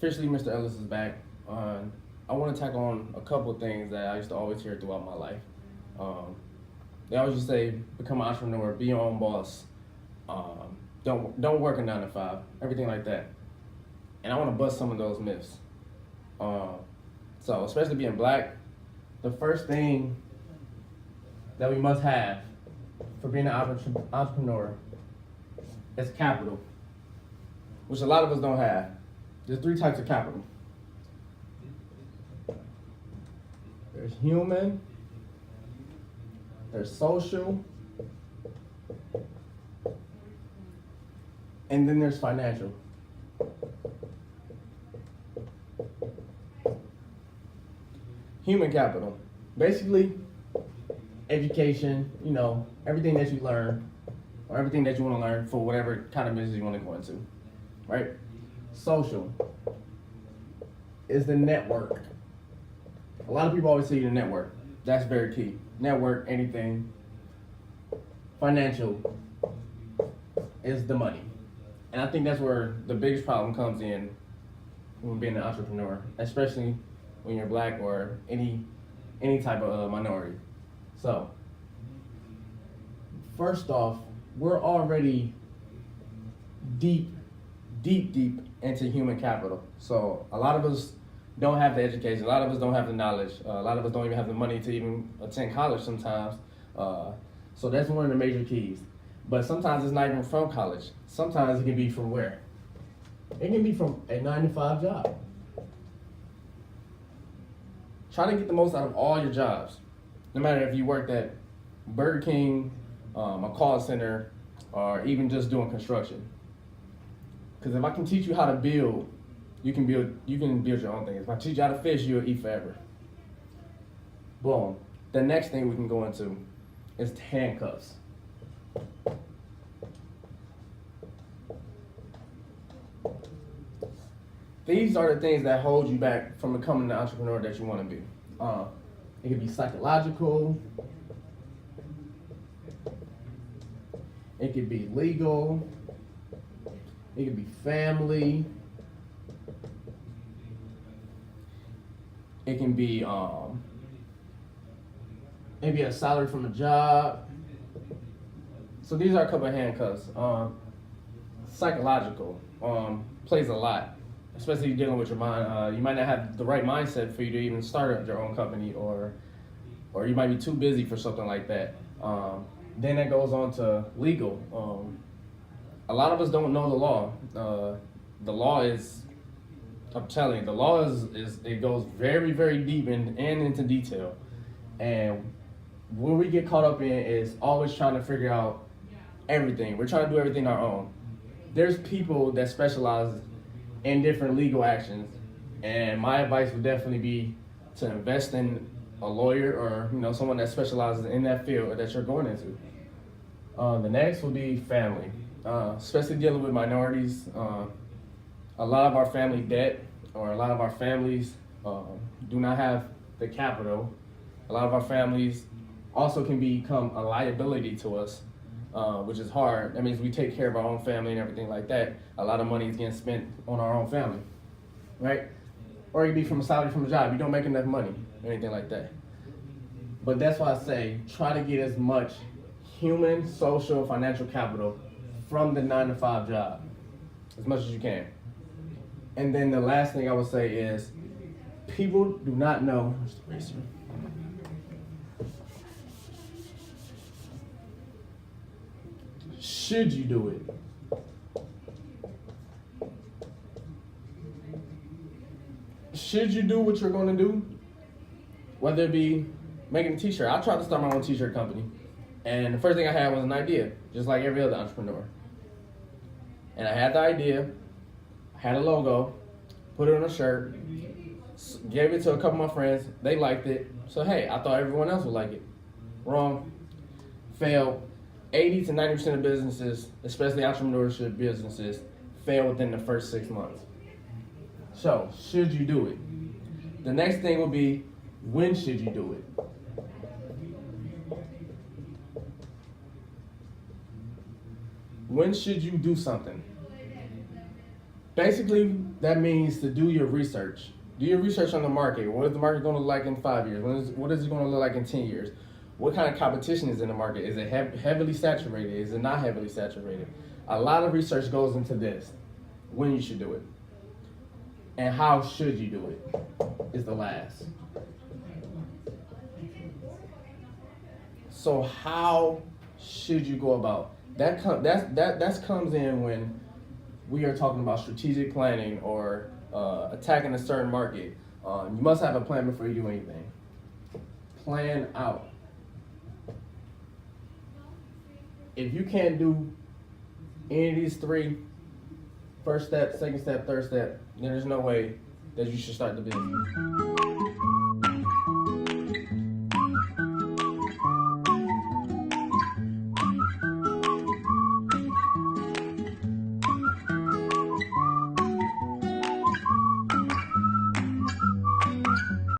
Officially, Mr. Ellis is back. I want to tackle on a couple things that I used to always hear throughout my life. Um, they always used to say, become an entrepreneur, be your own boss, don't work a 9 to 5, everything like that. And I want to bust some of those myths. Um, so, especially being black, the first thing that we must have for being an entrepreneur is capital, which a lot of us don't have. There's 3 types of capital. There's human, there's social, and then there's financial. Human capital, basically education, everything that you learn or everything that you want to learn for whatever kind of business you want to go into, right? Social is the network. A lot of people always say the network. That's very key. Network, anything. Financial is the money. And I think that's where the biggest problem comes in when being an entrepreneur, especially when you're black or any type of minority. So, first off, we're already deep into human capital. So a lot of us don't have the education. A lot of us don't have the knowledge. A lot of us don't even have the money to even attend college sometimes. So that's one of the major keys. But sometimes it's not even from college. Sometimes it can be from where? It can be from a 9 to 5 job. Try to get the most out of all your jobs. No matter if you worked at Burger King, a call center, or even just doing construction. Because if I can teach you how to build, you can build your own thing. If I teach you how to fish, you'll eat forever. Boom. The next thing we can go into is handcuffs. These are the things that hold you back from becoming the entrepreneur that you want to be. It could be psychological. It could be legal. It could be family. It can be maybe a salary from a job. So these are a couple of handcuffs. Psychological plays a lot, especially dealing with your mind. You might not have the right mindset for you to even start your own company, or you might be too busy for something like that. Then that goes on to legal. A lot of us don't know the law. The law is, I'm telling you, the law is it goes very, very deep and into detail. And what we get caught up in is always trying to figure out everything. We're trying to do everything our own. There's people that specialize in different legal actions, and my advice would definitely be to invest in a lawyer or someone that specializes in that field that you're going into. The next will be family, especially dealing with minorities. A lot of our family debt, or a lot of our families do not have the capital. A lot of our families also can become a liability to us, which is hard. That means we take care of our own family and everything like that. A lot of money is getting spent on our own family, right? Or it could be from a salary from a job. You don't make enough money, anything like that. But that's why I say try to get as much human, social, financial capital from the 9 to 5 job, as much as you can. And then the last thing I would say is people do not know. Should you do it? Should you do what you're going to do? Whether it be making a t-shirt. I tried to start my own t-shirt company. And the first thing I had was an idea, just like every other entrepreneur. And I had the idea, had a logo, put it on a shirt, gave it to a couple of my friends. They liked it. So, hey, I thought everyone else would like it. Wrong. Failed. 80 to 90% of businesses, especially entrepreneurship businesses, fail within the first 6 months. So, should you do it? The next thing will be, when should you do it? When should you do something? Basically, that means to do your research. Do your research on the market. What is the market going to look like in 5 years? What is it going to look like in 10 years? What kind of competition is in the market? Is it heavily saturated? Is it not heavily saturated? A lot of research goes into this. When you should do it. And how should you do it is the last. So how should you go about? That comes in when we are talking about strategic planning or attacking a certain market. You must have a plan before you do anything. Plan out. If you can't do any of these three, first step, second step, third step, then there's no way that you should start the business.